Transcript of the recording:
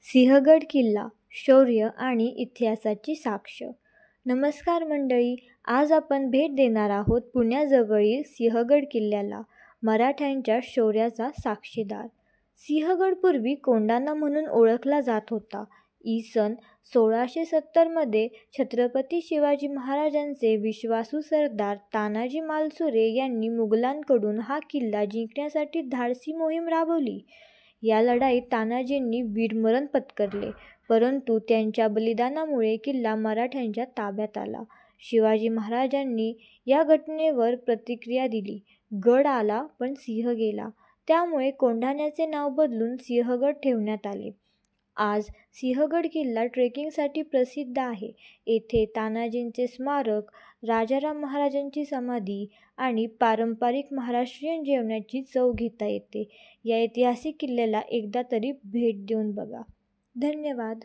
सिंहगड किल्ला शौर्य आणि इतिहासाची साक्ष. नमस्कार मंडळी, आज आपण भेट देणार आहोत पुण्याजवळील सिंहगड किल्ल्याला, मराठ्यांच्या शौर्याचा साक्षीदार. सिंहगड पूर्वी कोंढाणा म्हणून ओळखला जात होता. सन 1670मध्ये छत्रपती शिवाजी महाराजांचे विश्वासू सरदार तानाजी मालुसरे यांनी मुघलांकडून हा किल्ला जिंकण्यासाठी धाडसी मोहीम राबवली. या लढाईत तानाजींनी वीरमरण पत्करले, परंतु त्यांच्या बलिदानामुळे किल्ला मराठ्यांच्या ताब्यात आला. शिवाजी महाराजांनी या घटनेवर प्रतिक्रिया दिली. गड आला पण सिंह गेला, त्यामुळे कोंढाण्याचे नाव बदलून सिंहगड ठेवण्यात आले. आज सिंहगड किल्ला ट्रेकिंगसाठी प्रसिद्ध आहे. येथे तानाजींचे स्मारक, राजाराम महाराजांची समाधी आणि पारंपरिक महाराष्ट्रीयन जेवणाची चव घेता येते. या ऐतिहासिक किल्ल्याला एकदा तरी भेट देऊन बघा. धन्यवाद.